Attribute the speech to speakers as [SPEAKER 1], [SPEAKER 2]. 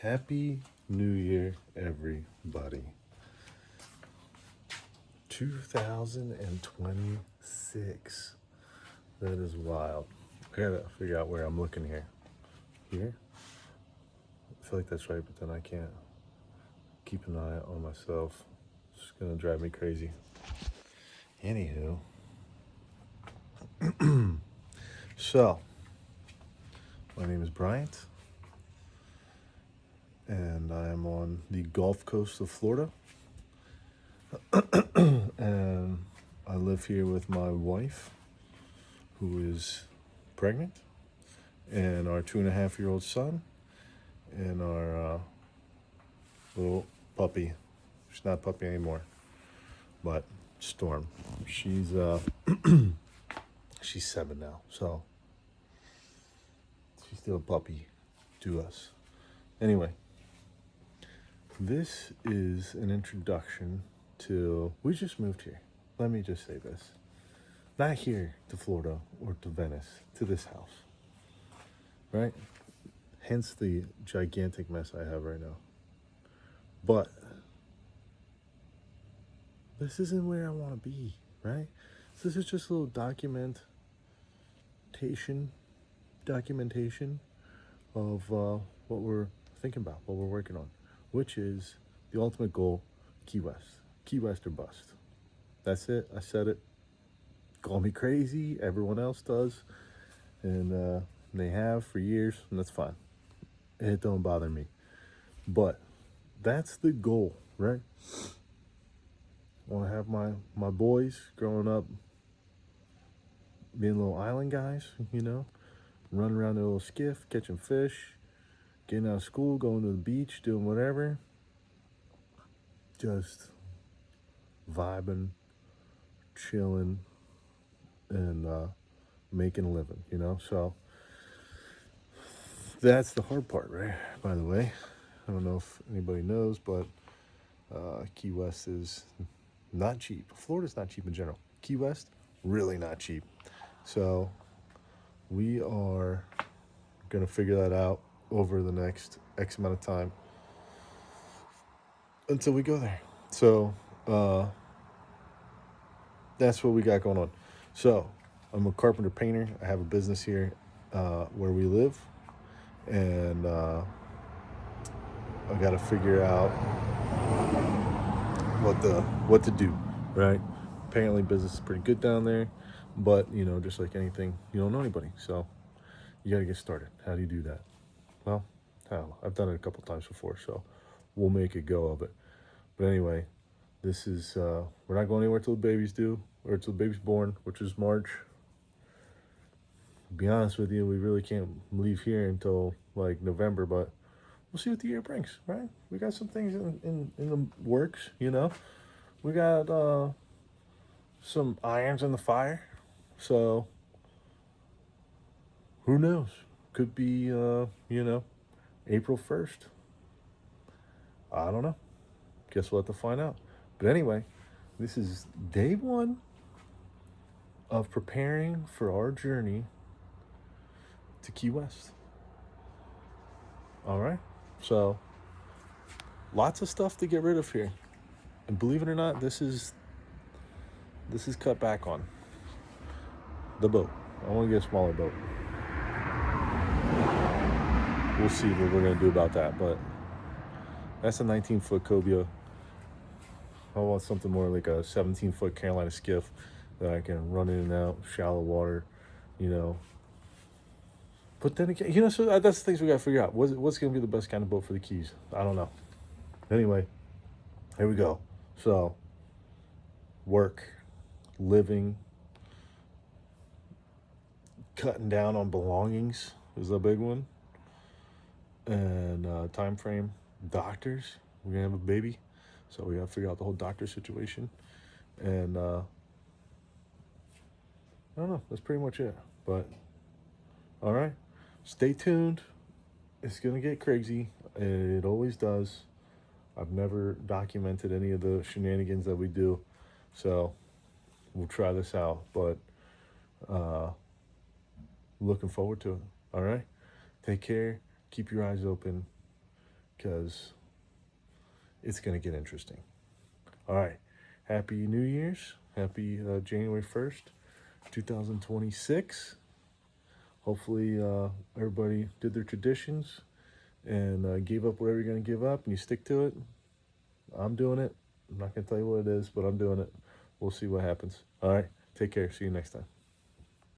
[SPEAKER 1] Happy New Year, everybody. 2026. That is wild. I gotta figure out where I'm looking here. Here? I feel like that's right, but then I can't keep an eye on myself. It's gonna drive me crazy. Anywho. So, my name is Bryant, and I am on the Gulf Coast of Florida. And I live here with my wife, who is pregnant, and our 2.5-year-old son, and our little puppy. She's not a puppy anymore, but Storm. She's she's 7 now, so she's still a puppy to us. Anyway, this is an introduction to. We just moved here. Let me just say this. Not here to Florida or to Venice, to this house. Right? Hence the gigantic mess I have right now. But this isn't where I want to be, right? So this is just a little documentation of what we're thinking about, what we're working on, which is the ultimate goal, Key West. Key West or bust. That's it. I said it. Call me crazy. Everyone else does. And they have for years, and that's fine. It don't bother me. But that's the goal, right? I want to have my boys growing up being little island guys, running around their little skiff, catching fish, getting out of school, going to the beach, doing whatever. Just vibing, chilling, and making a living, So that's the hard part, right? By the way, I don't know if anybody knows, but Key West is not cheap. Florida's not cheap in general. Key West, really not cheap. So we are going to figure that out over the next X amount of time until we go there. So that's what we got going on. So I'm a carpenter painter. I have a business here where we live. And I got to figure out what to do, right? Apparently business is pretty good down there, but just like anything, you don't know anybody, so you got to get started. How do you do that? Well, I don't know. I've done it a couple times before, so we'll make a go of it. But anyway, this is we're not going anywhere till the baby's due, or till the baby's born, which is March. To be honest with you, we really can't leave here until like November, but we'll see what the year brings, right? We got some things in the works, We got some irons in the fire, so who knows? Could be, April 1st. I don't know. Guess we'll have to find out. But anyway, this is day one of preparing for our journey to Key West. All right? So, lots of stuff to get rid of here. And believe it or not, this is cut back on. The boat. I want to get a smaller boat. We'll see what we're going to do about that. But that's a 19-foot cobia. I want something more like a 17-foot Carolina skiff that I can run in and out, shallow water, But then again, so that's the things we got to figure out. What's going to be the best kind of boat for the Keys? I don't know. Anyway, here we go. So, work, living, cutting down on belongings is a big one. And time frame, doctors. We're going to have a baby. So we got to figure out the whole doctor situation. And I don't know. That's pretty much it. But, all right. Stay tuned. It's going to get crazy. It always does. I've never documented any of the shenanigans that we do. So we'll try this out. But looking forward to it. All right? Take care. Keep your eyes open. because it's going to get interesting. All right. Happy New Year's. Happy January 1st, 2026. Hopefully, everybody did their traditions and gave up whatever you're going to give up and you stick to it. I'm doing it. I'm not going to tell you what it is, but I'm doing it. We'll see what happens. All right. Take care. See you next time.